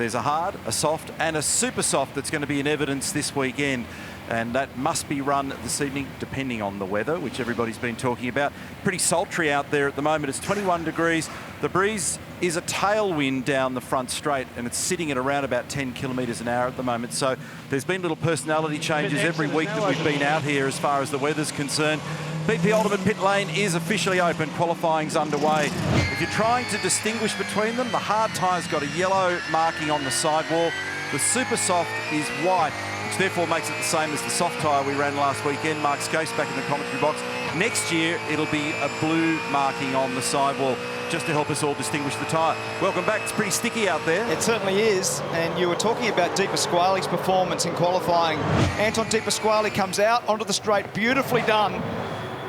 There's a hard, a soft and a super soft that's going to be in evidence this weekend. And that must be run this evening, depending on the weather, which everybody's been talking about. Pretty sultry out there at the moment. It's 21 degrees. The breeze is a tailwind down the front straight, and it's sitting at around about 10 kilometres an hour at the moment. So there's been little personality changes every week that we've been out here as far as the weather's concerned. BP Ultimate Pit Lane is officially open. Qualifying's underway. If you're trying to distinguish between them, the hard tyre's got a yellow marking on the sidewall. The super soft is white, which therefore makes it the same as the soft tyre we ran last weekend. Mark Scase back in the commentary box. Next year, it'll be a blue marking on the sidewall, just to help us all distinguish the tyre. Welcome back. It's pretty sticky out there. It certainly is. And you were talking about Di Pasquale's performance in qualifying. Anton Di Pasquale comes out onto the straight, beautifully done.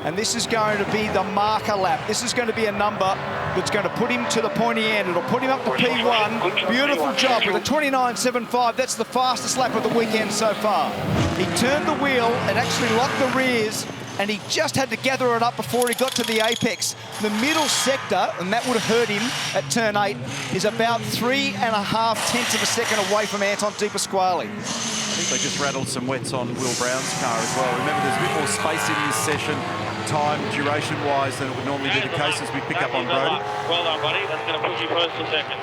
And this is going to be the marker lap. This is going to be a number that's going to put him to the pointy end. It'll put him up to P1. Beautiful job with a 29.75. That's the fastest lap of the weekend so far. He turned the wheel and actually locked the rears, and he just had to gather it up before he got to the apex. The middle sector, and that would have hurt him at turn 8, is about 3.5 tenths of a second away from Anton Di Pasquale. I think they just rattled some wets on Will Brown's car as well. Remember, there's a bit more space in this session, time, duration-wise, than it would normally be the case as we pick up on Brody. Well done, buddy. That's going to push you first or second.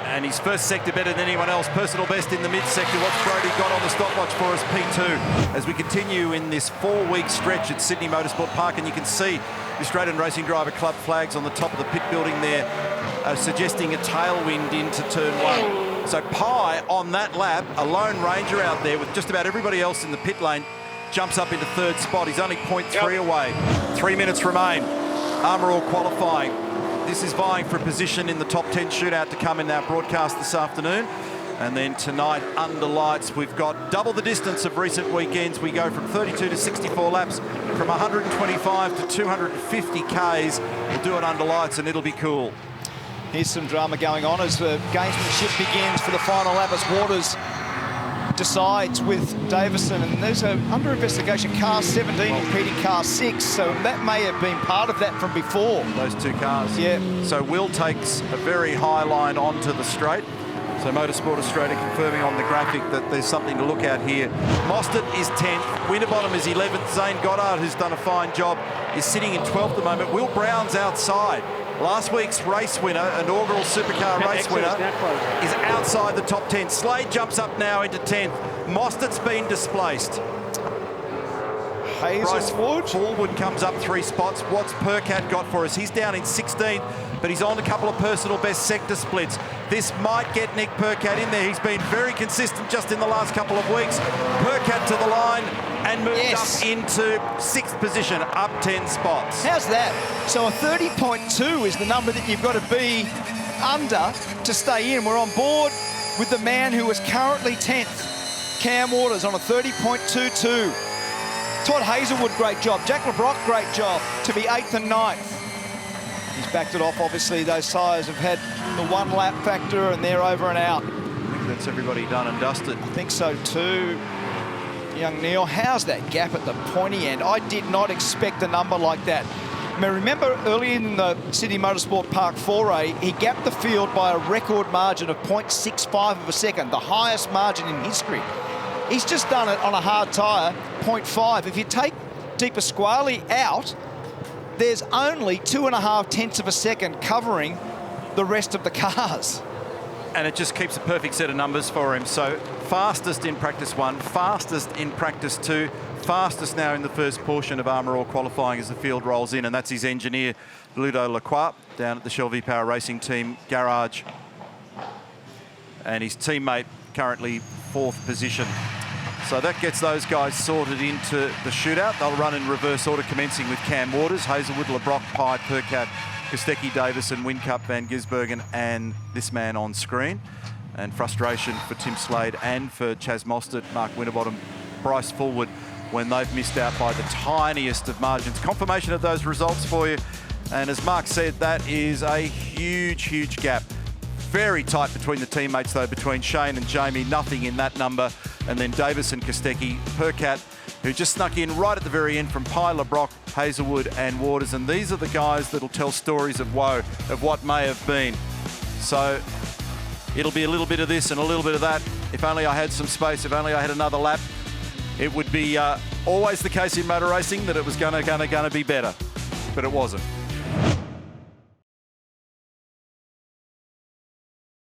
And his first sector better than anyone else. Personal best in the mid-sector. What's Brody got on the stopwatch for us? P2. As we continue in this 4-week stretch at Sydney Motorsport Park, and you can see the Australian Racing Driver Club flags on the top of the pit building there, suggesting a tailwind into turn 1. So Pye on that lap, a lone ranger out there with just about everybody else in the pit lane, jumps up into 3rd spot. He's only 0.3 away. 3 minutes remain. Armour All qualifying. This is vying for a position in the top 10 shootout to come in our broadcast this afternoon. And then tonight, under lights, we've got double the distance of recent weekends. We go from 32 to 64 laps, from 125 to 250 Ks. We'll do it under lights, and it'll be cool. Here's some drama going on as the gamesmanship begins for the final lap as Waters decides with Davison, and there's a under investigation car 17 impeding car 6, so that may have been part of that from before. Those two cars. Yeah. So Will takes a very high line onto the straight. So Motorsport Australia confirming on the graphic that there's something to look at here. Mostert is 10th, Winterbottom is 11th. Zane Goddard, who's done a fine job, is sitting in 12th at the moment. Will Brown's outside. Last week's race winner, inaugural supercar race winner, is outside the top 10. Slade jumps up now into 10th. Mostert's been displaced. Hazelwood. Forward comes up 3 spots. What's Percat got for us? He's down in 16th, but he's on a couple of personal best sector splits. This might get Nick Percat in there. He's been very consistent just in the last couple of weeks. Percat to the line and moved up into 6th position, up 10 spots. How's that? So a 30.2 is the number that you've got to be under to stay in. We're on board with the man who is currently 10th, Cam Waters, on a 30.22. Todd Hazelwood, great job. Jack LeBrock, great job to be 8th and 9th. He's backed it off, obviously. Those tyres have had the 1 lap factor and they're over and out. I think that's everybody done and dusted. I think so too. Young Neil, how's that gap at the pointy end? I did not expect a number like that. Now, remember early in the Sydney Motorsport Park foray, he gapped the field by a record margin of 0.65 of a second, the highest margin in history. He's just done it on a hard tyre, 0.5. If you take Di Pasquale out, there's only 2.5 tenths of a second covering the rest of the cars. And it just keeps a perfect set of numbers for him. So fastest in practice 1, fastest in practice 2, fastest now in the first portion of Armour All qualifying as the field rolls in, and that's his engineer, Ludo Lacroix, down at the Shell V-Power Racing Team garage. And his teammate currently 4th position. So that gets those guys sorted into the shootout. They'll run in reverse order, commencing with Cam Waters, Hazelwood, LeBrock, Pye, Percat, Kostecki, Davison, Whincup, Van Gisbergen, and this man on screen. And frustration for Tim Slade and for Chaz Mostert, Mark Winterbottom, Bryce Fullwood, when they've missed out by the tiniest of margins. Confirmation of those results for you. And as Mark said, that is a huge, huge gap. Very tight between the teammates, though, between Shane and Jamie. Nothing in that number. And then Davison, Kostecki, Percat, who just snuck in right at the very end from Pye, LeBrock, Hazelwood and Waters. And these are the guys that'll tell stories of woe, of what may have been. So it'll be a little bit of this and a little bit of that. If only I had some space, if only I had another lap. It would be always the case in motor racing that it was gonna be better, but it wasn't.